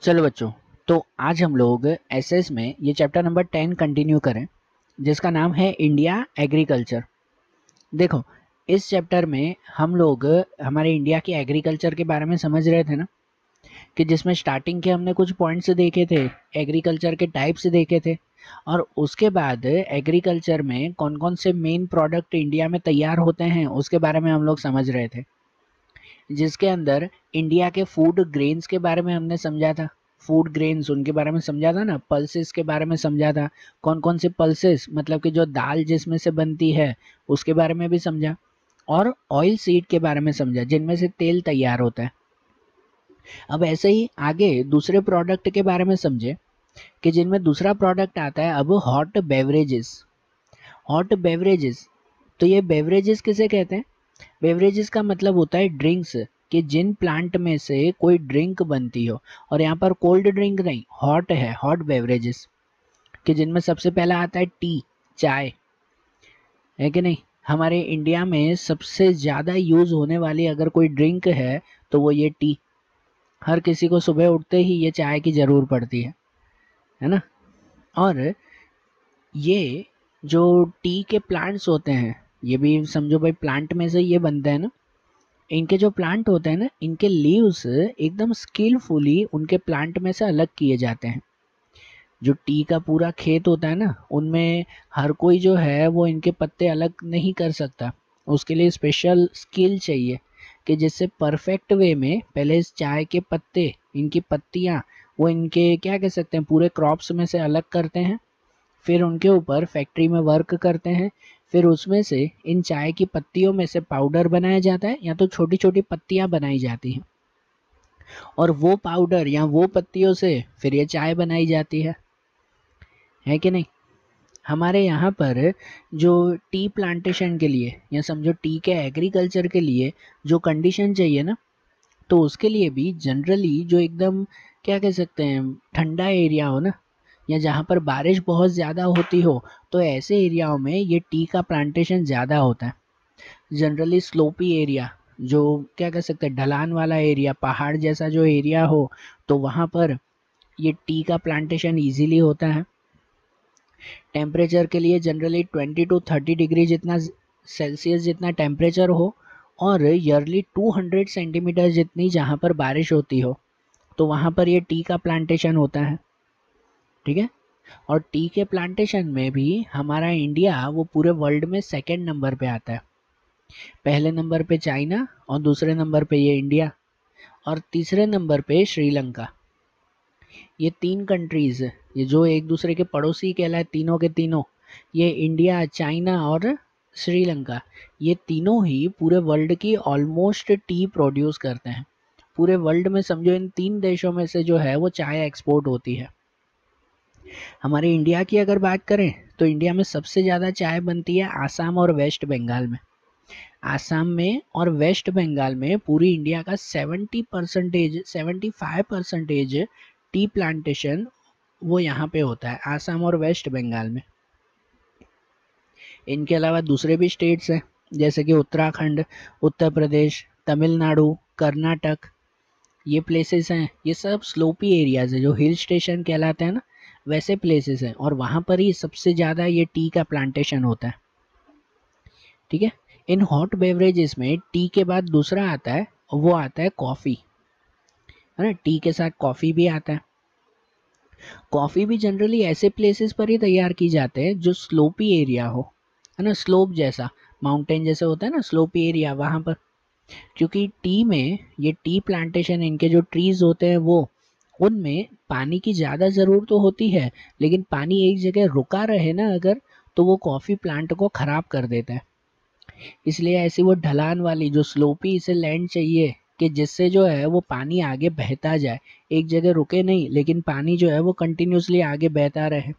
चलो बच्चों, तो आज हम लोग एसएस में ये चैप्टर नंबर 10 कंटिन्यू करें, जिसका नाम है इंडिया एग्रीकल्चर। देखो, इस चैप्टर में हम लोग हमारे इंडिया के एग्रीकल्चर के बारे में समझ रहे थे ना, कि जिसमें स्टार्टिंग के हमने कुछ पॉइंट्स देखे थे, एग्रीकल्चर के टाइप्स देखे थे, और उसके बाद एग्रीकल्चर में कौन कौन से मेन प्रोडक्ट इंडिया में तैयार होते हैं उसके बारे में हम लोग समझ रहे थे, जिसके अंदर इंडिया के फूड ग्रेन्स के बारे में हमने समझा था। फूड ग्रेन्स उनके बारे में समझा था ना, पल्सेस के बारे में समझा था, कौन कौन से पल्सेस मतलब कि जो दाल जिसमें से बनती है उसके बारे में भी समझा, और ऑयल सीड के बारे में समझा जिनमें से तेल तैयार होता है। अब ऐसे ही आगे दूसरे प्रोडक्ट के बारे में समझे कि जिनमें दूसरा प्रोडक्ट आता है अब हॉट बेवरेजेस। हॉट बेवरेजेस, तो ये बेवरेजेस किसे कहते हैं? बेवरेजेस का मतलब होता है ड्रिंक्स, कि जिन प्लांट में से कोई ड्रिंक बनती हो, और यहाँ पर कोल्ड ड्रिंक नहीं, हॉट है, हॉट बेवरेजेस, कि जिनमें सबसे पहला आता है टी, चाय, है कि नहीं। हमारे इंडिया में सबसे ज़्यादा यूज़ होने वाली अगर कोई ड्रिंक है तो वो ये टी। हर किसी को सुबह उठते ही ये चाय की ज़रूर पड़ती है ना। और ये जो टी के प्लांट्स होते हैं, ये भी समझो भाई प्लांट में से ये बनते हैं ना। इनके जो प्लांट होते हैं ना, इनके लीव्स एकदम स्किलफुली उनके प्लांट में से अलग किए जाते हैं। जो टी का पूरा खेत होता है ना, उनमें हर कोई जो है वो इनके पत्ते अलग नहीं कर सकता। उसके लिए स्पेशल स्किल चाहिए, कि जिससे परफेक्ट वे में पहले इस चाय के पत्ते, इनकी पत्तियाँ, वो इनके क्या कह सकते हैं पूरे क्रॉप्स में से अलग करते हैं। फिर उनके ऊपर फैक्ट्री में वर्क करते हैं। फिर उसमें से इन चाय की पत्तियों में से पाउडर बनाया जाता है, या तो छोटी छोटी पत्तियां बनाई जाती हैं, और वो पाउडर या वो पत्तियों से फिर ये चाय बनाई जाती है कि नहीं। हमारे यहाँ पर जो टी प्लांटेशन के लिए, या समझो टी के एग्रीकल्चर के लिए जो कंडीशन चाहिए ना, तो उसके लिए भी जनरली जो एकदम क्या कह सकते हैं ठंडा एरिया हो ना, या जहाँ पर बारिश बहुत ज़्यादा होती हो, तो ऐसे एरियाओं में ये टी का प्लांटेशन ज़्यादा होता है। जनरली स्लोपी एरिया, जो क्या कह सकते हैं ढलान वाला एरिया, पहाड़ जैसा जो एरिया हो, तो वहाँ पर ये टी का प्लांटेशन इजीली होता है। टेम्परेचर के लिए जनरली 20 to 30 डिग्री जितना सेल्सियस जितना टेम्परेचर हो, और ईयरली 200 सेंटीमीटर जितनी जहाँ पर बारिश होती हो, तो वहाँ पर ये टी का प्लांटेशन होता है। ठीक है। और टी के प्लांटेशन में भी हमारा इंडिया वो पूरे वर्ल्ड में सेकंड नंबर पे आता है। पहले नंबर पे चाइना, और दूसरे नंबर पे ये इंडिया, और तीसरे नंबर पे श्रीलंका। ये तीन कंट्रीज, ये जो एक दूसरे के पड़ोसी कहलाए, तीनों के तीनों, ये इंडिया, चाइना और श्रीलंका, ये तीनों ही पूरे वर्ल्ड की ऑलमोस्ट टी प्रोड्यूस करते हैं। पूरे वर्ल्ड में समझो इन तीन देशों में से जो है वो चाय एक्सपोर्ट होती है। हमारे इंडिया की अगर बात करें तो इंडिया में सबसे ज़्यादा चाय बनती है आसाम और वेस्ट बंगाल में। आसाम में और वेस्ट बंगाल में पूरी इंडिया का 70%, 75% टी प्लांटेशन वो यहाँ पे होता है, आसाम और वेस्ट बंगाल में। इनके अलावा दूसरे भी स्टेट्स हैं, जैसे कि उत्तराखंड, उत्तर प्रदेश, तमिलनाडु, कर्नाटक, ये प्लेसेस हैं। ये सब स्लोपी एरियाज है, जो हिल स्टेशन कहलाते हैं ना, वैसे प्लेसेस हैं, और वहाँ पर ही सबसे ज़्यादा ये टी का प्लांटेशन होता है। ठीक है। इन हॉट बेवरेजेस में टी के बाद दूसरा आता है, वो आता है कॉफ़ी, है ना। टी के साथ कॉफ़ी भी आता है। कॉफ़ी भी जनरली ऐसे प्लेसेस पर ही तैयार की जाते हैं जो स्लोपी एरिया हो, है ना, स्लोप जैसा, माउंटेन जैसे होता है ना स्लोपी एरिया, वहाँ पर। क्योंकि टी में ये टी प्लांटेशन, इनके जो ट्रीज होते हैं वो, उनमें पानी की ज़्यादा ज़रूरत तो होती है, लेकिन पानी एक जगह रुका रहे ना अगर, तो वो कॉफ़ी प्लांट को ख़राब कर देता है। इसलिए ऐसी वो ढलान वाली जो स्लोपी इसे लैंड चाहिए, कि जिससे जो है वो पानी आगे बहता जाए, एक जगह रुके नहीं, लेकिन पानी जो है वो कंटिन्यूसली आगे बहता रहे,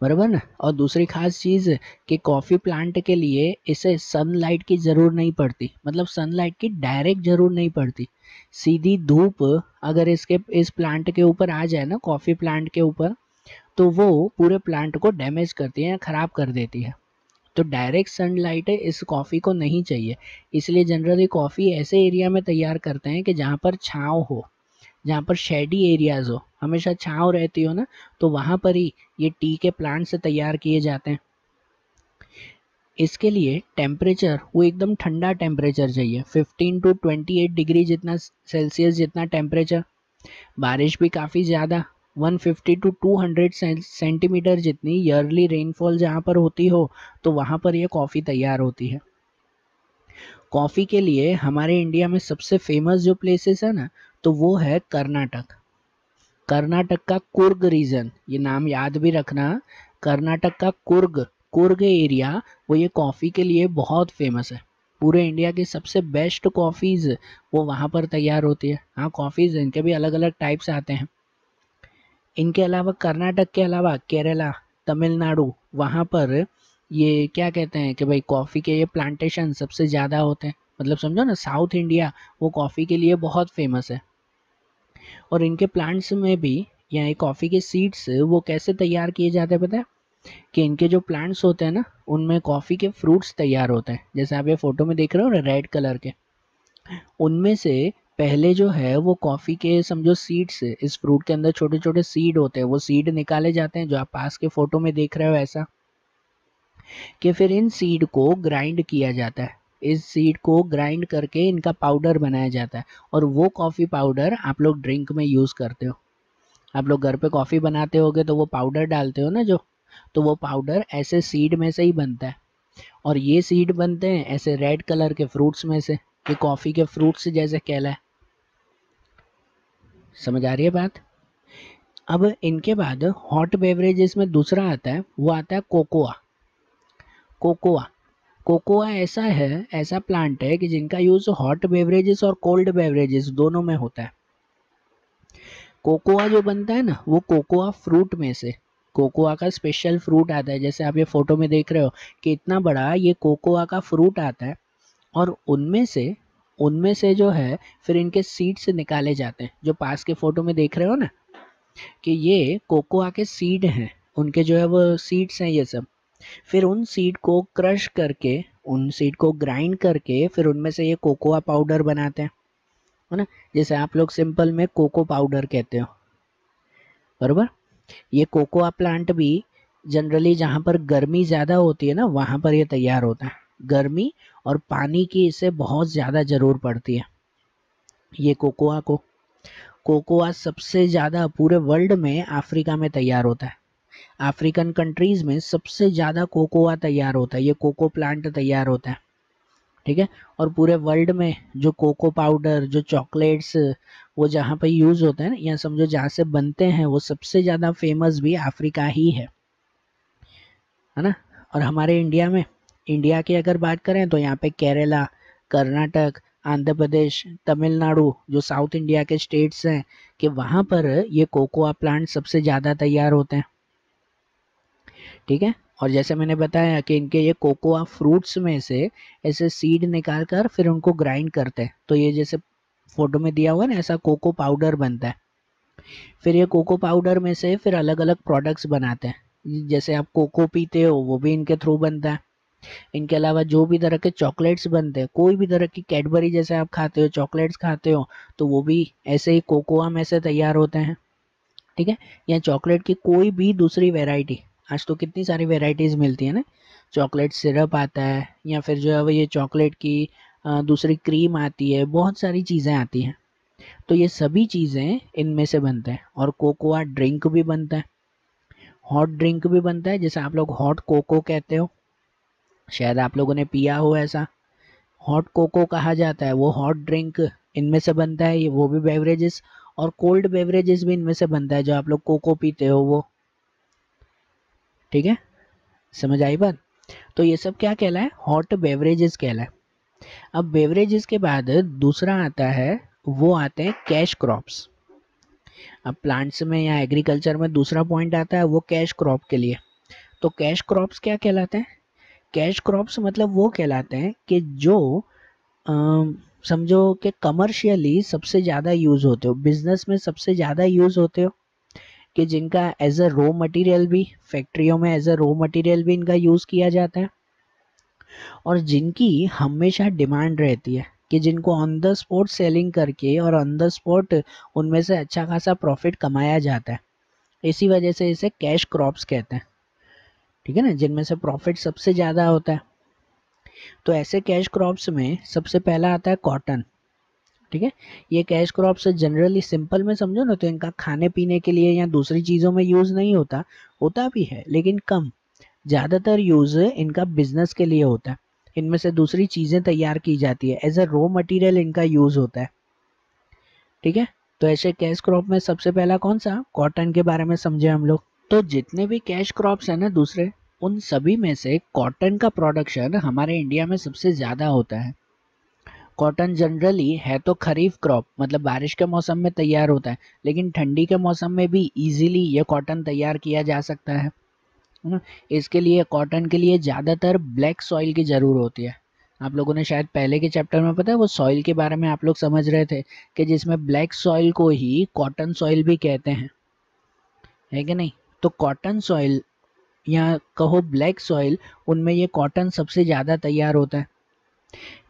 बराबर ना। और दूसरी खास चीज़, कि कॉफ़ी प्लांट के लिए इसे सनलाइट की ज़रूर नहीं पड़ती, मतलब सनलाइट की डायरेक्ट ज़रूर नहीं पड़ती। सीधी धूप अगर इसके इस प्लांट के ऊपर आ जाए ना, कॉफ़ी प्लांट के ऊपर, तो वो पूरे प्लांट को डैमेज करती है या ख़राब कर देती है। तो डायरेक्ट सनलाइट इस कॉफ़ी को नहीं चाहिए। इसलिए जनरली कॉफ़ी ऐसे एरिया में तैयार करते हैं कि जहाँ पर छाँव हो, जहाँ पर शेडी एरियाज हो, हमेशा छाँव रहती हो ना, तो वहाँ पर ही ये टी के प्लांट से तैयार किए जाते हैं। इसके लिए टेम्परेचर वो एकदम ठंडा टेम्परेचर चाहिए, 15 टू 28 डिग्री जितना सेल्सियस जितना टेम्परेचर। बारिश भी काफ़ी ज़्यादा, 150 टू 200 सेंटीमीटर जितनी ईयरली रेनफॉल जहाँ पर होती हो, तो वहाँ पर ये कॉफ़ी तैयार होती है। कॉफ़ी के लिए हमारे इंडिया में सबसे फेमस जो प्लेसेस है ना, तो वो है कर्नाटक। कर्नाटक का कुर्ग रीजन, ये नाम याद भी रखना, कर्नाटक का कुर्ग कुर्ग एरिया, वो ये कॉफ़ी के लिए बहुत फेमस है। पूरे इंडिया की सबसे बेस्ट कॉफ़ीज़ वो वहाँ पर तैयार होती है। हाँ, कॉफ़ीज़ इनके भी अलग अलग टाइप्स आते हैं। इनके अलावा कर्नाटक के अलावा केरला, तमिलनाडु, वहाँ पर ये क्या कहते हैं कि भाई कॉफ़ी के ये प्लांटेशन सबसे ज़्यादा होते हैं। मतलब समझो ना, साउथ इंडिया वो कॉफ़ी के लिए बहुत फेमस है। और इनके प्लांट्स में भी, या कॉफ़ी के सीड्स वो कैसे तैयार किए जाते हैं पता है? कि इनके जो प्लांट्स होते हैं ना, उनमें कॉफ़ी के फ्रूट्स तैयार होते हैं। जैसे आप ये फ़ोटो में देख रहे हो ना, रेड कलर के, उनमें से पहले जो है वो कॉफ़ी के समझो सीड्स, इस फ्रूट के अंदर छोटे छोटे सीड होते हैं, वो सीड निकाले जाते हैं जो आप पास के फ़ोटो में देख रहे हो ऐसा, कि फिर इन सीड को ग्राइंड किया जाता है। इस सीड को ग्राइंड करके इनका पाउडर बनाया जाता है, और वो कॉफ़ी पाउडर आप लोग ड्रिंक में यूज़ करते हो। आप लोग घर पे कॉफ़ी बनाते होगे तो वो पाउडर डालते हो ना जो, तो वो पाउडर ऐसे सीड में से ही बनता है। और ये सीड बनते हैं ऐसे रेड कलर के फ्रूट्स में से, ये कॉफ़ी के फ्रूट्स जैसे कहलाए। समझ आ रही है बात? अब इनके बाद हॉट बेवरेजेस में दूसरा आता है, वो आता है कोकोआ। कोकोआ कोकोआ ऐसा है, ऐसा प्लांट है कि जिनका यूज़ हॉट बेवरेजेस और कोल्ड बेवरेजेस दोनों में होता है। कोकोआ जो बनता है ना, वो कोकोआ फ्रूट में से, कोकोआ का स्पेशल फ्रूट आता है। जैसे आप ये फोटो में देख रहे हो कि इतना बड़ा ये कोकोआ का फ्रूट आता है, और उनमें से जो है फिर इनके सीड्स निकाले जाते हैं। जो पास के फोटो में देख रहे हो ना, कि ये कोकोआ के सीड हैं, उनके जो है वो सीड्स हैं ये सब। फिर उन सीड को क्रश करके, उन सीड को ग्राइंड करके, फिर उनमें से ये कोकोआ पाउडर बनाते हैं, है ना? जैसे आप लोग सिंपल में कोको पाउडर कहते हो, बरोबर। ये कोकोआ प्लांट भी जनरली जहाँ पर गर्मी ज़्यादा होती है ना, वहाँ पर ये तैयार होता है। गर्मी और पानी की इसे बहुत ज़्यादा ज़रूर पड़ती है ये कोकोआ को। कोकोआ सबसे ज़्यादा पूरे वर्ल्ड में अफ्रीका में तैयार होता है। अफ्रीकन कंट्रीज़ में सबसे ज़्यादा कोकोआ तैयार होता है, ये कोको प्लांट तैयार होता है, ठीक है। और पूरे वर्ल्ड में जो कोको पाउडर, जो चॉकलेट्स, वो जहाँ पे यूज़ होते हैं ना, या समझो जहाँ से बनते हैं, वो सबसे ज़्यादा फेमस भी अफ्रीका ही है ना? और हमारे इंडिया में, इंडिया की अगर बात करें तो यहाँ पे केरला, कर्नाटक, आंध्र प्रदेश, तमिलनाडु, जो साउथ इंडिया के स्टेट्स हैं, कि वहाँ पर ये कोकोआ प्लांट सबसे ज़्यादा तैयार होते हैं, ठीक है। और जैसे मैंने बताया कि इनके ये कोकोआ फ्रूट्स में से ऐसे सीड निकाल कर फिर उनको ग्राइंड करते हैं, तो ये जैसे फोटो में दिया हुआ है ना, ऐसा कोको पाउडर बनता है। फिर ये कोको पाउडर में से फिर अलग अलग प्रोडक्ट्स बनाते हैं। जैसे आप कोको पीते हो, वो भी इनके थ्रू बनता है। इनके अलावा जो भी तरह के चॉकलेट्स बनते हैं, कोई भी तरह की कैडबरी जैसे आप खाते हो, चॉकलेट्स खाते हो, तो वो भी ऐसे ही कोकोआ में से तैयार होते हैं, ठीक है। या चॉकलेट की कोई भी दूसरी वेराइटी, आज तो कितनी सारी वेराइटीज़ मिलती है ना, चॉकलेट सिरप आता है, या फिर जो है वो ये चॉकलेट की दूसरी क्रीम आती है, बहुत सारी चीज़ें आती हैं। तो ये सभी चीज़ें इनमें से बनते हैं। और कोकोआ ड्रिंक भी बनता है, हॉट ड्रिंक भी बनता है, जैसे आप लोग हॉट कोको कहते हो, शायद आप लोगों ने पिया हो ऐसा, हॉट कोको कहा जाता है। वो हॉट ड्रिंक इनमें से बनता है, ये वो भी बेवरेजेस। और कोल्ड बेवरेजेस भी इनमें से बनता है, जो आप लोग कोको पीते हो वो, ठीक है। समझ आई बात? तो ये सब क्या कहलाए? हॉट बेवरेजेस कहलाए। अब बेवरेजेस के बाद दूसरा आता है, वो आते हैं कैश क्रॉप्स। अब प्लांट्स में या एग्रीकल्चर में दूसरा पॉइंट आता है वो कैश क्रॉप के लिए। तो कैश क्रॉप्स क्या कहलाते हैं? कैश क्रॉप्स मतलब वो कहलाते हैं कि जो समझो कि कमर्शियली सबसे ज़्यादा यूज़ होते हो, बिजनेस में सबसे ज़्यादा यूज़ होते हो, कि जिनका एज अ रॉ मटेरियल भी, फैक्ट्रियों में एज अ रॉ मटेरियल भी इनका यूज़ किया जाता है, और जिनकी हमेशा डिमांड रहती है। कि जिनको ऑन द स्पॉट सेलिंग करके और ऑन द स्पॉट उनमें से अच्छा खासा प्रॉफिट कमाया जाता है। इसी वजह से इसे कैश क्रॉप्स कहते हैं, ठीक है ना, जिनमें से प्रॉफिट सबसे ज़्यादा होता है। तो ऐसे कैश क्रॉप्स में सबसे पहला आता है कॉटन, ठीक है। ये कैश क्रॉप्स जनरली सिंपल में समझो ना तो इनका खाने पीने के लिए या दूसरी चीज़ों में यूज़ नहीं होता, होता भी है लेकिन कम। ज़्यादातर यूज़ इनका बिजनेस के लिए होता है। इनमें से दूसरी चीज़ें तैयार की जाती है, एज अ रॉ मटेरियल इनका यूज़ होता है, ठीक है। तो ऐसे कैश क्रॉप में सबसे पहला कौन सा, कॉटन के बारे में समझे हम लोग। तो जितने भी कैश क्रॉप्स हैं ना दूसरे, उन सभी में से कॉटन का प्रोडक्शन हमारे इंडिया में सबसे ज़्यादा होता है। कॉटन जनरली है तो खरीफ क्रॉप, मतलब बारिश के मौसम में तैयार होता है, लेकिन ठंडी के मौसम में भी इजीली ये कॉटन तैयार किया जा सकता है ना। इसके लिए कॉटन के लिए ज़्यादातर ब्लैक सॉइल की ज़रूर होती है। आप लोगों ने शायद पहले के चैप्टर में, पता है वो सॉइल के बारे में आप लोग समझ रहे थे कि जिसमें ब्लैक सॉइल को ही कॉटन सॉइल भी कहते हैं, है कि नहीं। तो कॉटन सॉइल या कहो ब्लैक सॉइल, उनमें ये कॉटन सबसे ज़्यादा तैयार होता है।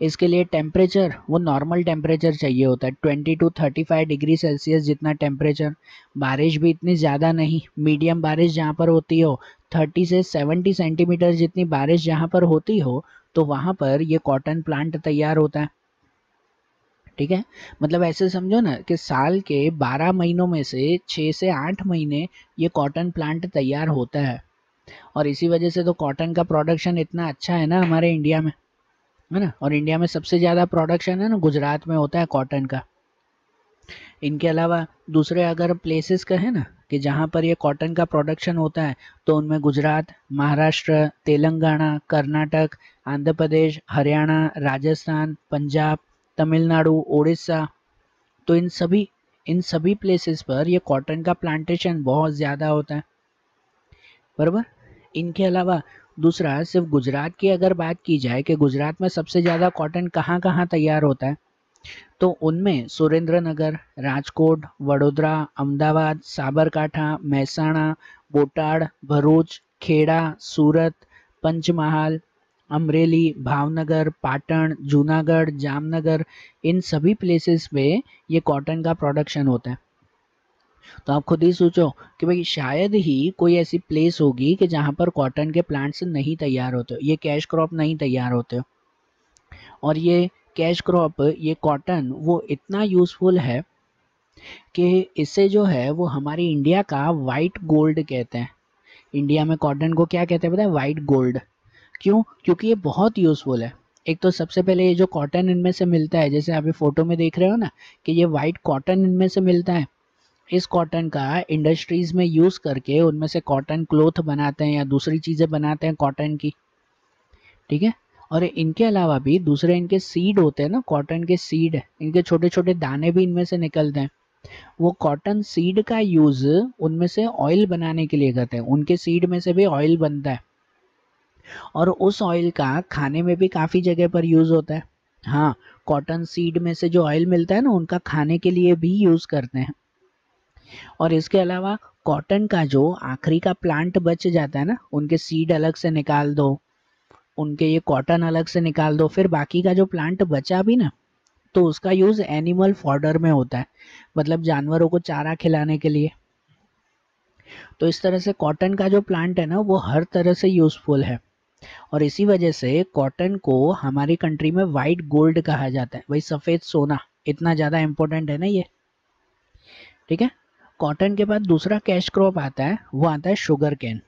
इसके लिए टेम्परेचर वो नॉर्मल टेम्परेचर चाहिए होता है, 20 to 35 डिग्री सेल्सियस जितना टेम्परेचर। बारिश भी इतनी ज़्यादा नहीं, मीडियम बारिश जहाँ पर होती हो, 30 से 70 सेंटीमीटर जितनी बारिश जहाँ पर होती हो, तो वहाँ पर ये कॉटन प्लांट तैयार होता है, ठीक है। मतलब ऐसे समझो ना कि साल के 12 महीनों में से 6 से 8 महीने ये कॉटन प्लांट तैयार होता है। और इसी वजह से तो कॉटन का प्रोडक्शन इतना अच्छा है ना हमारे इंडिया में, है ना। और इंडिया में सबसे ज़्यादा प्रोडक्शन है ना गुजरात में होता है कॉटन का। इनके अलावा दूसरे अगर प्लेसेस कहें ना कि जहाँ पर ये कॉटन का प्रोडक्शन होता है, तो उनमें गुजरात, महाराष्ट्र, तेलंगाना, कर्नाटक, आंध्र प्रदेश, हरियाणा, राजस्थान, पंजाब, तमिलनाडु, उड़ीसा। तो इन सभी प्लेसेस पर ये कॉटन का प्लांटेशन बहुत ज़्यादा होता है, बराबर। इनके अलावा दूसरा, सिर्फ गुजरात की अगर बात की जाए कि गुजरात में सबसे ज़्यादा कॉटन कहाँ कहाँ तैयार होता है, तो उनमें सुरेंद्रनगर, राजकोट, वडोदरा, अहमदाबाद, साबरकांठा, महसाणा, बोटाड, भरूच, खेड़ा, सूरत, पंचमहाल, अमरेली, भावनगर, पाटण, जूनागढ़, जामनगर, इन सभी प्लेसेस पे ये कॉटन का प्रोडक्शन होता है। तो आप खुद ही सोचो कि भाई शायद ही कोई ऐसी प्लेस होगी कि जहाँ पर कॉटन के प्लांट्स नहीं तैयार होते हो, ये कैश क्रॉप नहीं तैयार होते हो। और ये कैश क्रॉप, ये कॉटन वो इतना यूज़फुल है कि इसे जो है वो हमारी इंडिया का वाइट गोल्ड कहते हैं। इंडिया में कॉटन को क्या कहते हैं पता है, वाइट गोल्ड। क्यों, क्योंकि ये बहुत यूज़फुल है। एक तो सबसे पहले ये जो कॉटन इनमें से मिलता है, जैसे आप ये फोटो में देख रहे हो ना कि ये वाइट कॉटन इनमें से मिलता है, इस कॉटन का इंडस्ट्रीज में यूज़ करके उनमें से कॉटन क्लोथ बनाते हैं या दूसरी चीज़ें बनाते हैं कॉटन की, ठीक है। और इनके अलावा भी दूसरे इनके सीड होते हैं ना, कॉटन के सीड, इनके छोटे छोटे दाने भी इनमें से निकलते हैं। वो कॉटन सीड का यूज़ उनमें से ऑयल बनाने के लिए करते हैं, उनके सीड में से भी ऑयल बनता है। और उस ऑयल का खाने में भी काफ़ी जगह पर यूज़ होता है। हाँ, कॉटन सीड में से जो ऑयल मिलता है ना, उनका खाने के लिए भी यूज़ करते हैं। और इसके अलावा कॉटन का जो आखिरी का प्लांट बच जाता है ना, उनके सीड अलग से निकाल दो, उनके ये कॉटन अलग से निकाल दो, फिर बाकी का जो प्लांट बचा भी ना, तो उसका यूज़ एनिमल फॉडर में होता है, मतलब जानवरों को चारा खिलाने के लिए। तो इस तरह से कॉटन का जो प्लांट है ना वो हर तरह से यूज़फुल है। और इसी वजह से कॉटन को हमारी कंट्री में वाइट गोल्ड कहा जाता है, वही सफ़ेद सोना, इतना ज़्यादा इम्पोर्टेंट है ना ये, ठीक है। कॉटन के बाद दूसरा कैश क्रॉप आता है, वो आता है शुगर कैन।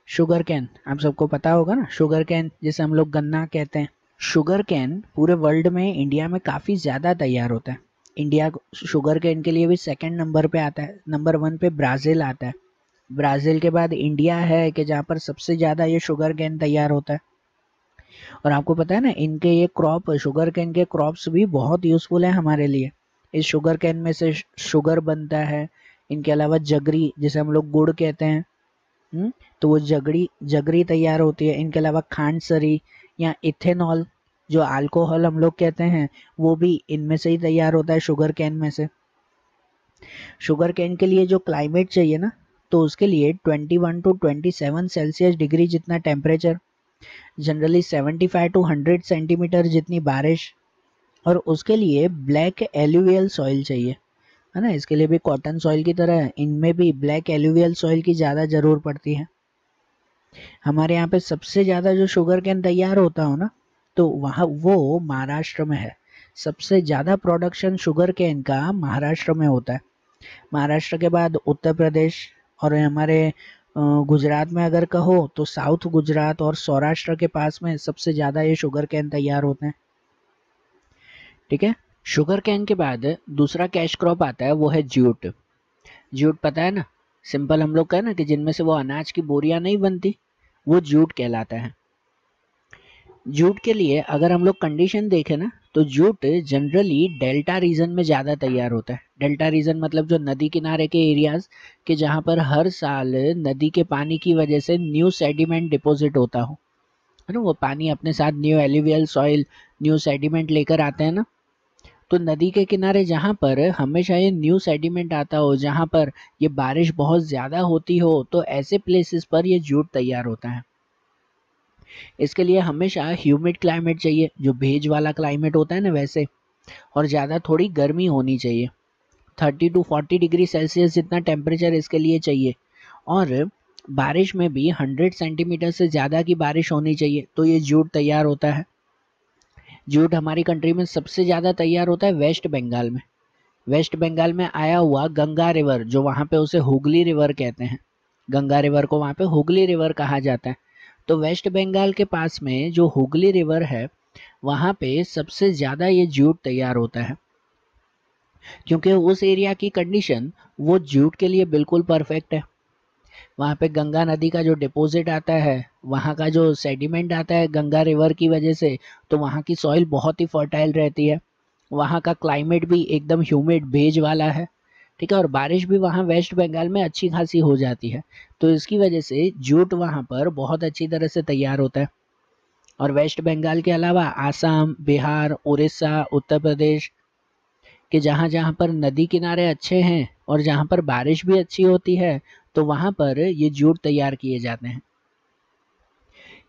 शुगर कैन आप सबको पता होगा ना, शुगर कैन जिसे हम लोग गन्ना कहते हैं। शुगर कैन पूरे वर्ल्ड में इंडिया में काफ़ी ज़्यादा तैयार होता है। इंडिया शुगर कैन के लिए भी सेकंड नंबर पे आता है, नंबर 1 पे ब्राज़ील आता है। ब्राज़ील के बाद इंडिया है कि जहाँ पर सबसे ज़्यादा ये शुगर कैन तैयार होता है। और आपको पता है ना, इनके ये क्रॉप, शुगर कैन के क्रॉप्स भी बहुत यूज़फुल है हमारे लिए। इस शुगर कैन में से शुगर बनता है। इनके अलावा जगरी, जिसे हम लोग गुड़ कहते हैं, तो वो जगरी जगरी तैयार होती है। इनके अलावा खांडसरी या इथेनॉल, जो अल्कोहल हम लोग कहते हैं, वो भी इनमें से ही तैयार होता है, शुगर कैन में से। शुगर कैन के लिए जो क्लाइमेट चाहिए ना, तो उसके लिए 21 to 27 सेल्सियस डिग्री जितना टेम्परेचर, जनरली 75 to 100 सेंटीमीटर जितनी बारिश, और उसके लिए ब्लैक एलुवियल सॉइल चाहिए, है ना। इसके लिए भी कॉटन सॉइल की तरह इनमें भी ब्लैक एलुवियल सॉइल की ज़्यादा ज़रूर पड़ती है। हमारे यहाँ पे सबसे ज़्यादा जो शुगर कैन तैयार होता हो ना, तो वहाँ वो महाराष्ट्र में है। सबसे ज़्यादा प्रोडक्शन शुगर कैन का महाराष्ट्र में होता है। महाराष्ट्र के बाद उत्तर प्रदेश, और हमारे गुजरात में अगर कहो तो साउथ गुजरात और सौराष्ट्र के पास में सबसे ज़्यादा ये शुगर कैन तैयार होते हैं। ठीक है। शुगर कैन के बाद दूसरा कैश क्रॉप आता है, वो है जूट। जूट पता है ना, सिंपल हम लोग कहें ना कि जिनमें से वो अनाज की बोरियां नहीं बनती, वो जूट कहलाता है। जूट के लिए अगर हम लोग कंडीशन देखें ना, तो जूट जनरली डेल्टा रीजन में ज़्यादा तैयार होता है। डेल्टा रीजन मतलब जो नदी किनारे के एरियाज के, जहाँ पर हर साल नदी के पानी की वजह से न्यू सेडिमेंट डिपॉजिट होता हो, है ना। वो पानी अपने साथ new alluvial soil, new sediment लेकर आते हैं ना। तो नदी के किनारे जहाँ पर हमेशा ये न्यू सेडिमेंट आता हो, जहाँ पर ये बारिश बहुत ज़्यादा होती हो, तो ऐसे प्लेसेस पर ये जूट तैयार होता है। इसके लिए हमेशा ह्यूमिड क्लाइमेट चाहिए, जो भेज वाला क्लाइमेट होता है ना वैसे, और ज़्यादा थोड़ी गर्मी होनी चाहिए। 30 to 40 डिग्री सेल्सियस जितना टेम्परेचर इसके लिए चाहिए। और बारिश में भी 100 सेंटीमीटर से ज़्यादा की बारिश होनी चाहिए, तो ये जूट तैयार होता है। जूट हमारी कंट्री में सबसे ज़्यादा तैयार होता है वेस्ट बंगाल में। वेस्ट बंगाल में आया हुआ गंगा रिवर, जो वहाँ पे उसे हुगली रिवर कहते हैं, गंगा रिवर को वहाँ पे हुगली रिवर कहा जाता है। तो वेस्ट बंगाल के पास में जो हुगली रिवर है, वहाँ पे सबसे ज़्यादा ये जूट तैयार होता है, क्योंकि उस एरिया की कंडीशन वो जूट के लिए बिल्कुल परफेक्ट है। वहाँ पे गंगा नदी का जो डिपॉजिट आता है, वहाँ का जो सेडिमेंट आता है गंगा रिवर की वजह से, तो वहाँ की सॉइल बहुत ही फर्टाइल रहती है। वहाँ का क्लाइमेट भी एकदम ह्यूमिड भेज वाला है। ठीक है। और बारिश भी वहाँ वेस्ट बंगाल में अच्छी खासी हो जाती है, तो इसकी वजह से जूट वहाँ पर बहुत अच्छी तरह से तैयार होता है। और वेस्ट बंगाल के अलावा आसाम, बिहार, उड़ीसा, उत्तर प्रदेश के जहाँ जहाँ पर नदी किनारे अच्छे हैं और जहाँ पर बारिश भी अच्छी होती है, तो वहाँ पर ये जूट तैयार किए जाते हैं।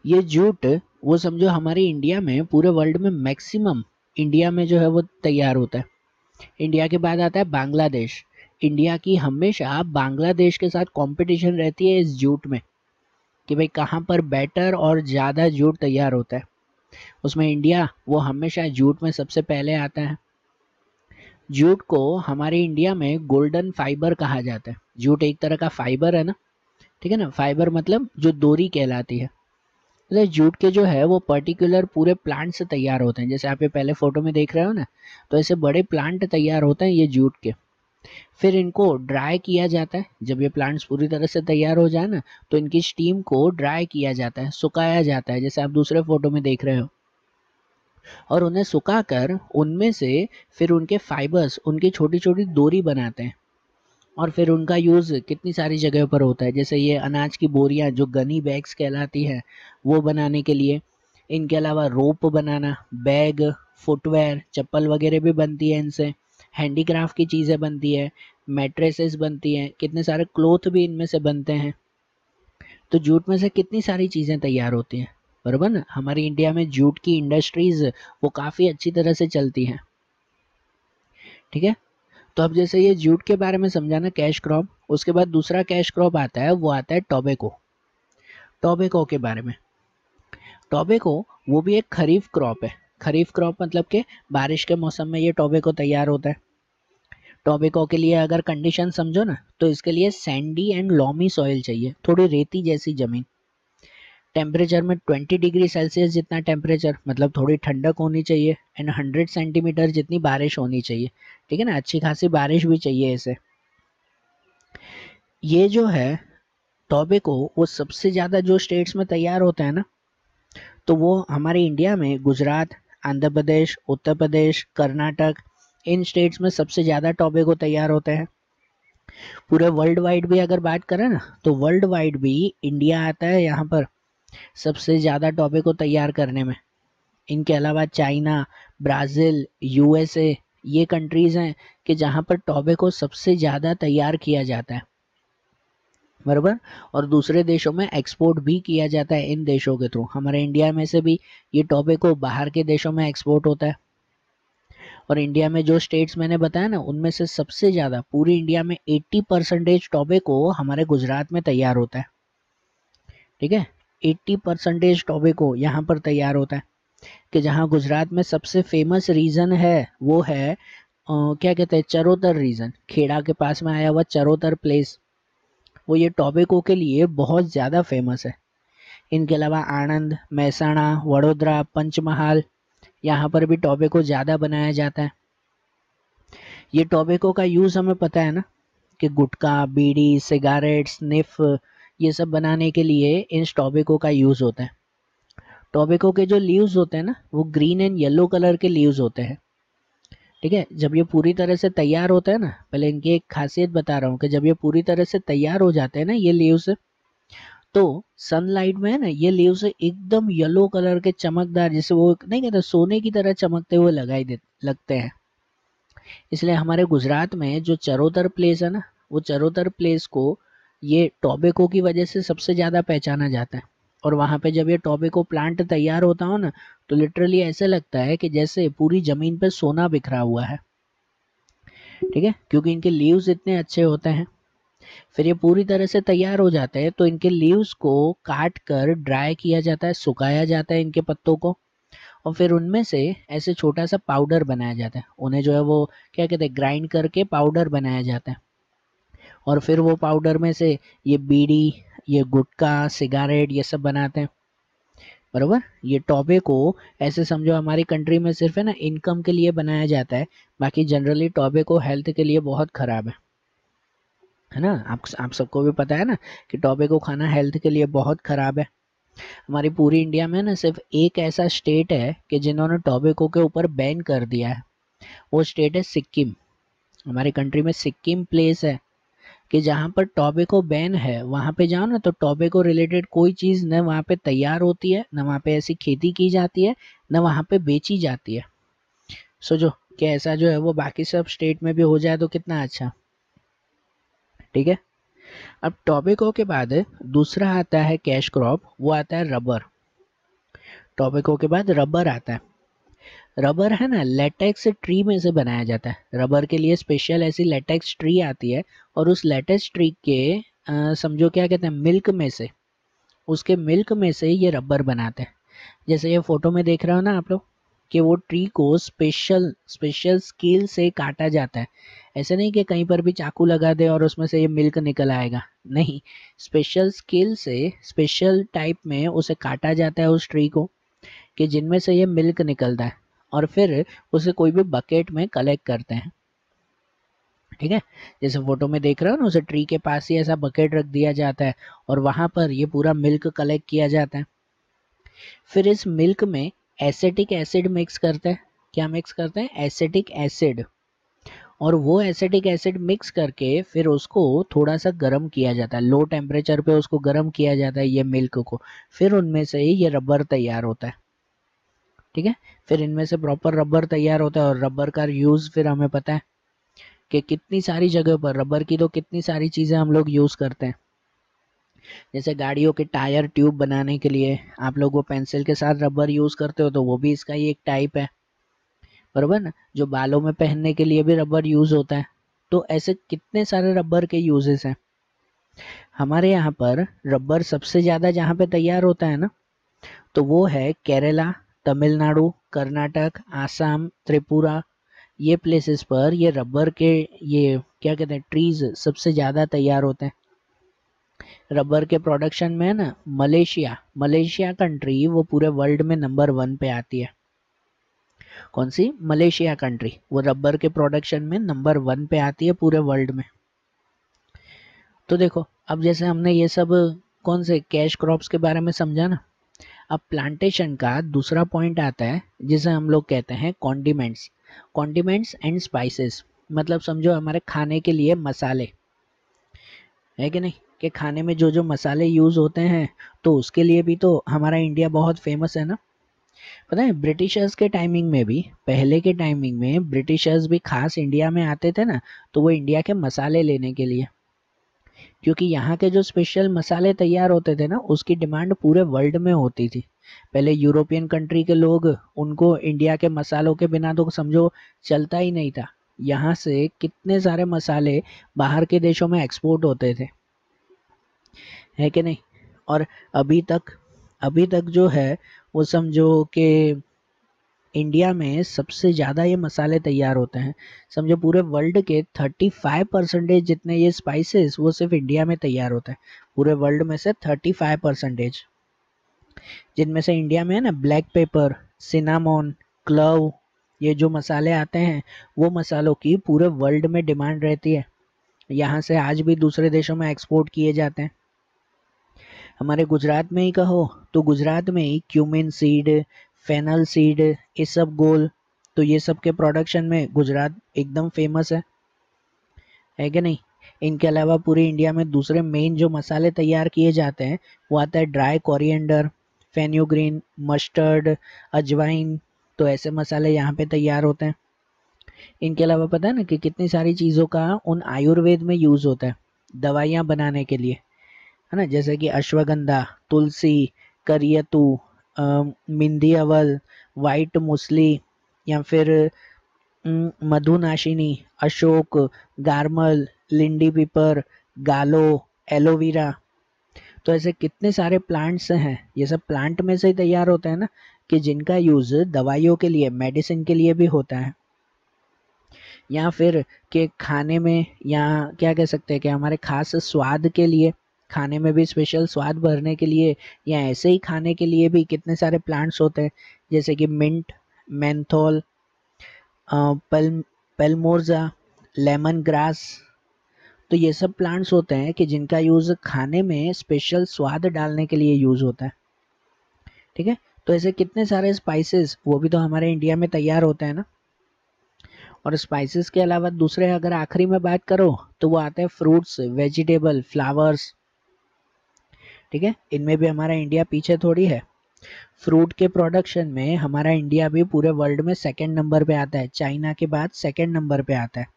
ये जूट वो समझो हमारे इंडिया में, पूरे वर्ल्ड में मैक्सिमम इंडिया में जो है वो तैयार होता है। इंडिया के बाद आता है बांग्लादेश। इंडिया की हमेशा बांग्लादेश के साथ कंपटीशन रहती है इस जूट में, कि भाई कहाँ पर बेटर और ज़्यादा जूट तैयार होता है। उसमें इंडिया वो हमेशा जूट में सबसे पहले आता है। जूट को हमारे इंडिया में गोल्डन फाइबर कहा जाता है। जूट एक तरह का फाइबर है ना, ठीक है ना। फाइबर मतलब जो डोरी कहलाती है। मतलब जूट के जो है वो पर्टिकुलर पूरे प्लांट से तैयार होते हैं, जैसे आप ये पहले फोटो में देख रहे हो ना, तो ऐसे बड़े प्लांट तैयार होते हैं ये जूट के। फिर इनको ड्राई किया जाता है। जब ये प्लांट्स पूरी तरह से तैयार हो जाए ना, तो इनकी स्टीम को ड्राई किया जाता है, सुखाया जाता है, जैसे आप दूसरे फोटो में देख रहे हो। और उन्हें सुखाकर उनमें से फिर उनके फाइबर्स, उनकी छोटी छोटी डोरी बनाते हैं। और फिर उनका यूज़ कितनी सारी जगह पर होता है, जैसे ये अनाज की बोरियां जो गनी बैग्स कहलाती है, वो बनाने के लिए। इनके अलावा रोप बनाना, बैग, फुटवेयर, चप्पल वगैरह भी बनती है इनसे। हैंडीक्राफ्ट की चीज़ें बनती है, मैट्रेसेस बनती हैं, कितने सारे क्लोथ भी इनमें से बनते हैं। तो जूट में से कितनी सारी चीज़ें तैयार होती हैं, बराबर ना। हमारी इंडिया में जूट की इंडस्ट्रीज वो काफ़ी अच्छी तरह से चलती हैं। ठीक है। तो अब जैसे ये जूट के बारे में समझाना, कैश क्रॉप, उसके बाद दूसरा कैश क्रॉप आता है, वो आता है टोबैको। टोबैको के बारे में, टोबैको वो भी एक खरीफ क्रॉप है। खरीफ क्रॉप मतलब कि बारिश के मौसम में ये टोबैको तैयार होता है। टोबैको के लिए अगर कंडीशन समझो ना, तो इसके लिए सैंडी एंड लॉमी सॉइल चाहिए, थोड़ी रेती जैसी जमीन। टेम्परेचर में 20 डिग्री सेल्सियस जितना टेम्परेचर, मतलब थोड़ी ठंडक होनी चाहिए। एंड 100 सेंटीमीटर जितनी बारिश होनी चाहिए। ठीक है ना, अच्छी खासी बारिश भी चाहिए इसे। ये जो है टोबैको, वो सबसे ज़्यादा जो स्टेट्स में तैयार होता है ना, तो वो हमारे इंडिया में गुजरात, आंध्र प्रदेश, उत्तर प्रदेश, कर्नाटक, इन स्टेट्स में सबसे ज़्यादा टोबैको तैयार होते हैं। पूरे वर्ल्ड वाइड भी अगर बात करें ना, तो वर्ल्ड वाइड भी इंडिया आता है यहाँ पर सबसे ज़्यादा टोबैको तैयार करने में। इनके अलावा चाइना, ब्राज़ील, यूएसए, ये कंट्रीज़ हैं कि जहाँ पर टोबैको सबसे ज़्यादा तैयार किया जाता है, बराबर। और दूसरे देशों में एक्सपोर्ट भी किया जाता है इन देशों के थ्रू। हमारे इंडिया में से भी ये टोबैको बाहर के देशों में एक्सपोर्ट होता है। और इंडिया में जो स्टेट्स मैंने बताया ना, उनमें से सबसे ज़्यादा पूरी इंडिया में 80% टोबैको हमारे गुजरात में तैयार होता है। ठीक है, 80% टोबैको यहाँ पर तैयार होता है। कि जहाँ गुजरात में सबसे फेमस रीजन है वो है क्या कहते हैं, चरोतर रीजन, खेड़ा के पास में आया हुआ चरोतर प्लेस, वो ये टोबैको के लिए बहुत ज़्यादा फेमस है। इनके अलावा आणंद, महसाणा, वडोदरा, पंचमहाल, यहाँ पर भी टोबैको ज़्यादा बनाया जाता है। ये टोबैको का यूज़ हमें पता है ना, कि गुटखा, बीड़ी, सिगारेट, स्निफ, ये सब बनाने के लिए इन टोबैको का यूज़ होता है। टोबैको के जो लीव्स होते हैं ना, वो ग्रीन एंड येलो कलर के लीव्स होते हैं। ठीक है, जब ये पूरी तरह से तैयार होता है ना, पहले इनकी एक खासियत बता रहा हूँ कि जब ये पूरी तरह से तैयार हो जाते हैं ना ये लीव्स, तो सनलाइट में है ना ये लीव्स एकदम येलो कलर के चमकदार, जैसे वो नहीं कहते सोने की तरह चमकते हुए लगते हैं। इसलिए हमारे गुजरात में जो चरोतर प्लेस है ना, वो चरोतर प्लेस को ये टोबैको की वजह से सबसे ज़्यादा पहचाना जाता है। और वहाँ पे जब ये टोबैको प्लांट तैयार होता हो ना, तो लिटरली ऐसे लगता है कि जैसे पूरी ज़मीन पे सोना बिखरा हुआ है। ठीक है, क्योंकि इनके लीव्स इतने अच्छे होते हैं। फिर ये पूरी तरह से तैयार हो जाते हैं तो इनके लीव्स को काट कर ड्राई किया जाता है, सुखाया जाता है इनके पत्तों को, और फिर उनमें से ऐसे छोटा सा पाउडर बनाया जाता है। उन्हें जो है वो क्या कहते हैं, ग्राइंड करके पाउडर बनाया जाता है। और फिर वो पाउडर में से ये बीड़ी, ये गुटखा, सिगारेट, ये सब बनाते हैं। बरोबर, ये टोबैको ऐसे समझो हमारी कंट्री में सिर्फ है ना इनकम के लिए बनाया जाता है, बाकी जनरली टोबैको हेल्थ के लिए बहुत खराब है ना। आप सबको भी पता है ना कि टोबैको खाना हेल्थ के लिए बहुत खराब है। हमारी पूरी इंडिया में ना सिर्फ एक ऐसा स्टेट है कि जिन्होंने टोबैको के ऊपर बैन कर दिया है, वो स्टेट है सिक्किम। हमारी कंट्री में सिक्किम प्लेस है कि जहाँ पर टोबैको बैन है, वहाँ पे जाओ ना तो टोबैको रिलेटेड कोई चीज़ न वहाँ पे तैयार होती है, न वहाँ पे ऐसी खेती की जाती है, न वहाँ पे बेची जाती है। सोचो कि ऐसा जो है वो बाकी सब स्टेट में भी हो जाए तो कितना अच्छा। ठीक है, अब टोबैको के बाद दूसरा आता है कैश क्रॉप, वो आता है रबर। टोबैको के बाद रबर आता है। रबर है ना लेटेक्स ट्री में से बनाया जाता है। रबर के लिए स्पेशल ऐसी लेटेक्स ट्री आती है, और उस लेटेक्स ट्री के समझो क्या कहते हैं, मिल्क में से, उसके मिल्क में से ये रबर बनाते हैं। जैसे ये फोटो में देख रहे हो ना आप लोग, कि वो ट्री को स्पेशल स्पेशल स्किल से काटा जाता है। ऐसे नहीं कि कहीं पर भी चाकू लगा दे और उसमें से ये मिल्क निकल आएगा, नहीं, स्पेशल स्किल से स्पेशल टाइप में उसे काटा जाता है उस ट्री को, कि जिनमें से ये मिल्क निकलता है, और फिर उसे कोई भी बकेट में कलेक्ट करते हैं। ठीक है, जैसे फोटो में देख रहे हो ना, उसे ट्री के पास ही ऐसा बकेट रख दिया जाता है, और वहां पर ये पूरा मिल्क कलेक्ट किया जाता है। फिर इस मिल्क में एसिटिक एसिड मिक्स करते हैं। क्या मिक्स करते हैं? Acetic acid. और वो एसिटिक एसिड मिक्स करके फिर उसको थोड़ा सा गर्म किया जाता है, लो टेम्परेचर पे उसको गर्म किया जाता है ये मिल्क को। फिर उनमें से ही ये रबर तैयार होता है। ठीक है, फिर इनमें से प्रॉपर रबर तैयार होता है, और रबर का यूज़ फिर हमें पता है कि कितनी सारी जगह पर रबर की तो कितनी सारी चीज़ें हम लोग यूज़ करते हैं। जैसे गाड़ियों के टायर ट्यूब बनाने के लिए आप लोग वो पेंसिल के साथ रबर यूज़ करते हो, तो वो भी इसका ही एक टाइप है। बरोबर ना, जो बालों में पहनने के लिए भी रबर यूज़ होता है। तो ऐसे कितने सारे रबर के यूजेस हैं। हमारे यहाँ पर रबर सबसे ज़्यादा जहाँ पे तैयार होता है ना, तो वो है केरला, तमिलनाडु, कर्नाटक, आसाम, त्रिपुरा, ये प्लेसेस पर ये रबर के ये क्या कहते हैं ट्रीज सबसे ज़्यादा तैयार होते हैं। रबर के प्रोडक्शन में है ना, मलेशिया मलेशिया कंट्री वो पूरे वर्ल्ड में नंबर 1 पे आती है। कौन सी? मलेशिया कंट्री, वो रबर के प्रोडक्शन में नंबर 1 पे आती है पूरे वर्ल्ड में। तो देखो, अब जैसे हमने ये सब कौन से कैश क्रॉप्स के बारे में समझा ना, अब प्लांटेशन का दूसरा पॉइंट आता है जिसे हम लोग कहते हैं कॉन्डिमेंट्स। कॉन्डिमेंट्स एंड स्पाइसेस, मतलब समझो हमारे खाने के लिए मसाले, है कि नहीं, कि खाने में जो जो मसाले यूज़ होते हैं, तो उसके लिए भी तो हमारा इंडिया बहुत फेमस है ना। पता है ब्रिटिशर्स के टाइमिंग में भी, पहले के टाइमिंग में ब्रिटिशर्स भी खास इंडिया में आते थे ना, तो वो इंडिया के मसाले लेने के लिए। क्योंकि यहाँ के जो स्पेशल मसाले तैयार होते थे ना, उसकी डिमांड पूरे वर्ल्ड में होती थी। पहले यूरोपियन कंट्री के लोग, उनको इंडिया के मसालों के बिना तो समझो चलता ही नहीं था। यहाँ से कितने सारे मसाले बाहर के देशों में एक्सपोर्ट होते थे, है कि नहीं। और अभी तक जो है वो समझो कि इंडिया में सबसे ज़्यादा ये मसाले तैयार होते हैं। समझो पूरे वर्ल्ड के 35% जितने ये स्पाइसेस वो सिर्फ इंडिया में तैयार होते हैं। पूरे वर्ल्ड में से 35%, जिनमें से इंडिया में है ना ब्लैक पेपर, सिनामोन, क्लव, ये जो मसाले आते हैं वो मसालों की पूरे वर्ल्ड में डिमांड रहती है। यहाँ से आज भी दूसरे देशों में एक्सपोर्ट किए जाते हैं। हमारे गुजरात में ही कहो तो गुजरात में ही क्यूमिन सीड, फेनल सीड, इसबगोल, तो ये सब के प्रोडक्शन में गुजरात एकदम फेमस है कि नहीं। इनके अलावा पूरी इंडिया में दूसरे मेन जो मसाले तैयार किए जाते हैं वो आता है ड्राई कोरिएंडर, फेन्यूग्रीन, मस्टर्ड, अजवाइन, तो ऐसे मसाले यहाँ पे तैयार होते हैं। इनके अलावा पता है ना कि कितनी सारी चीज़ों का उन आयुर्वेद में यूज़ होता है दवाइयाँ बनाने के लिए, है ना। जैसे कि अश्वगंधा, तुलसी, करियतू, मिंदी अवल, वाइट मुसली, या फिर मधुनाशिनी, अशोक, गारमल, लिंडी पीपर, गालो, एलोवेरा, तो ऐसे कितने सारे प्लांट्स हैं। ये सब प्लांट में से ही तैयार होते हैं ना, कि जिनका यूज दवाइयों के लिए, मेडिसिन के लिए भी होता है। या फिर कि खाने में, या क्या कह सकते हैं कि हमारे खास स्वाद के लिए, खाने में भी स्पेशल स्वाद भरने के लिए, या ऐसे ही खाने के लिए भी कितने सारे प्लांट्स होते हैं। जैसे कि मिंट, मेंथोल, पेलमोर्जा, लेमन ग्रास, तो ये सब प्लांट्स होते हैं कि जिनका यूज़ खाने में स्पेशल स्वाद डालने के लिए यूज़ होता है। ठीक है, तो ऐसे कितने सारे स्पाइसेस वो भी तो हमारे इंडिया में तैयार होते हैं ना। और स्पाइसेस के अलावा दूसरे अगर आखिरी में बात करो तो वो आते हैं फ्रूट्स, वेजिटेबल, फ्लावर्स। ठीक है, इनमें भी हमारा इंडिया पीछे थोड़ी है। फ्रूट के प्रोडक्शन में हमारा इंडिया भी पूरे वर्ल्ड में सेकंड नंबर पे आता है, चाइना के बाद सेकंड नंबर पे आता है।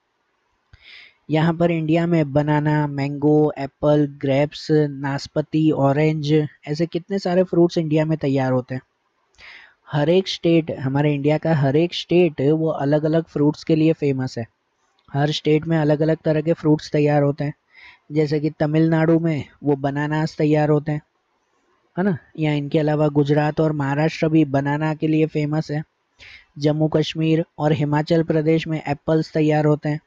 यहाँ पर इंडिया में बनाना, मैंगो, एप्पल, ग्रेप्स, नाशपाती, ऑरेंज, ऐसे कितने सारे फ्रूट्स इंडिया में तैयार होते हैं। हर एक स्टेट, हमारे इंडिया का हर एक स्टेट वो अलग अलग फ्रूट्स के लिए फेमस है। हर स्टेट में अलग अलग तरह के फ्रूट्स तैयार होते हैं। जैसे कि तमिलनाडु में वो बनानास तैयार होते हैं, है ना। या इनके अलावा गुजरात और महाराष्ट्र भी बनाना के लिए फेमस है। जम्मू कश्मीर और हिमाचल प्रदेश में एप्पल्स तैयार होते हैं।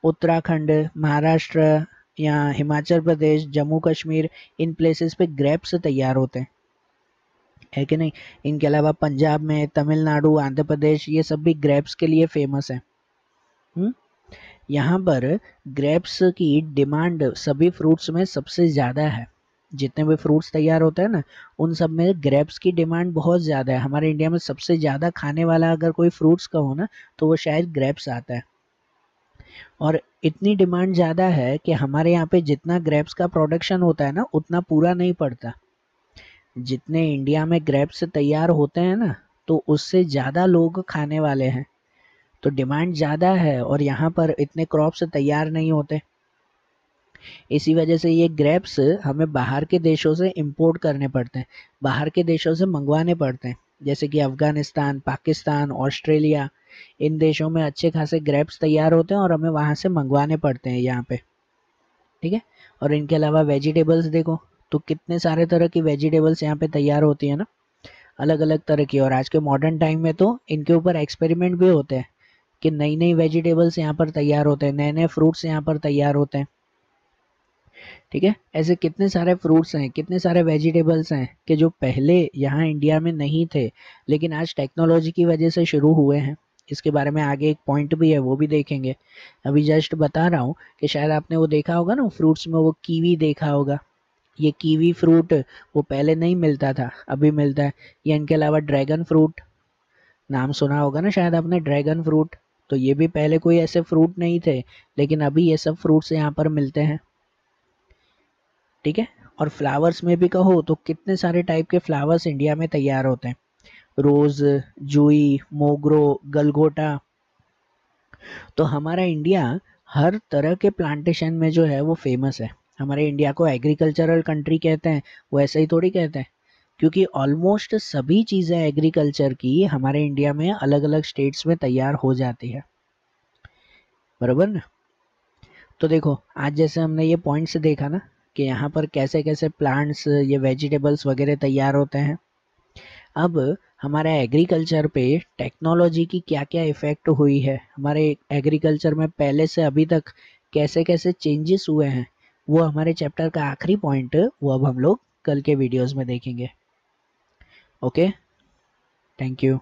उत्तराखंड, महाराष्ट्र या हिमाचल प्रदेश, जम्मू कश्मीर, इन प्लेसेस पे ग्रेप्स तैयार होते हैं, है कि नहीं। इनके अलावा पंजाब में, तमिलनाडु, आंध्र प्रदेश, ये सब भी ग्रेप्स के लिए फेमस है। यहाँ पर ग्रेप्स की डिमांड सभी फ्रूट्स में सबसे ज़्यादा है। जितने भी फ्रूट्स तैयार होते हैं ना, उन सब में ग्रेप्स की डिमांड बहुत ज़्यादा है। हमारे इंडिया में सबसे ज़्यादा खाने वाला अगर कोई फ्रूट्स का हो ना, तो वो शायद ग्रेप्स आता है। और इतनी डिमांड ज़्यादा है कि हमारे यहाँ पे जितना ग्रेप्स का प्रोडक्शन होता है ना, उतना पूरा नहीं पड़ता। जितने इंडिया में ग्रेप्स तैयार होते हैं ना, तो उससे ज़्यादा लोग खाने वाले हैं। तो डिमांड ज़्यादा है और यहाँ पर इतने क्रॉप्स तैयार नहीं होते। इसी वजह से ये ग्रेप्स हमें बाहर के देशों से इंपोर्ट करने पड़ते हैं, बाहर के देशों से मंगवाने पड़ते हैं। जैसे कि अफगानिस्तान, पाकिस्तान, ऑस्ट्रेलिया, इन देशों में अच्छे खासे ग्रेप्स तैयार होते हैं और हमें वहाँ से मंगवाने पड़ते हैं यहाँ पे। ठीक है, और इनके अलावा वेजिटेबल्स देखो तो कितने सारे तरह की वेजिटेबल्स यहाँ पे तैयार होती है ना, अलग अलग तरह की। और आज के मॉडर्न टाइम में तो इनके ऊपर एक्सपेरिमेंट भी होते हैं कि नई नई वेजिटेबल्स यहाँ पर तैयार होते हैं, नए नए फ्रूट्स यहाँ पर तैयार होते हैं। ठीक है, ऐसे कितने सारे फ्रूट्स हैं, कितने सारे वेजिटेबल्स हैं कि जो पहले यहाँ इंडिया में नहीं थे, लेकिन आज टेक्नोलॉजी की वजह से शुरू हुए हैं। इसके बारे में आगे एक पॉइंट भी है, वो भी देखेंगे। अभी जस्ट बता रहा हूँ कि शायद आपने वो देखा होगा ना फ्रूट्स में, वो कीवी देखा होगा। ये कीवी फ्रूट वो पहले नहीं मिलता था, अभी मिलता है। या इनके अलावा ड्रैगन फ्रूट, नाम सुना होगा ना शायद आपने, ड्रैगन फ्रूट। तो ये भी पहले कोई ऐसे फ्रूट नहीं थे, लेकिन अभी ये सब फ्रूट्स यहाँ पर मिलते हैं। ठीक है, और फ्लावर्स में भी कहो तो कितने सारे टाइप के फ्लावर्स इंडिया में तैयार होते हैं। रोज, जूई, मोगरो, गलगोटा, तो हमारा इंडिया हर तरह के प्लांटेशन में जो है वो फेमस है। हमारे इंडिया को एग्रीकल्चरल कंट्री कहते हैं, वो ऐसे ही थोड़ी कहते हैं, क्योंकि ऑलमोस्ट सभी चीज़ें एग्रीकल्चर की हमारे इंडिया में अलग अलग स्टेट्स में तैयार हो जाती है, बराबर ना। तो देखो आज जैसे हमने ये पॉइंट्स देखा ना कि यहाँ पर कैसे कैसे प्लांट्स, ये वेजिटेबल्स वगैरह तैयार होते हैं। अब हमारे एग्रीकल्चर पे टेक्नोलॉजी की क्या क्या इफ़ेक्ट हुई है, हमारे एग्रीकल्चर में पहले से अभी तक कैसे कैसे चेंजेस हुए हैं, वो हमारे चैप्टर का आखिरी पॉइंट, वो अब हम लोग कल के वीडियोस में देखेंगे। Okay, thank you.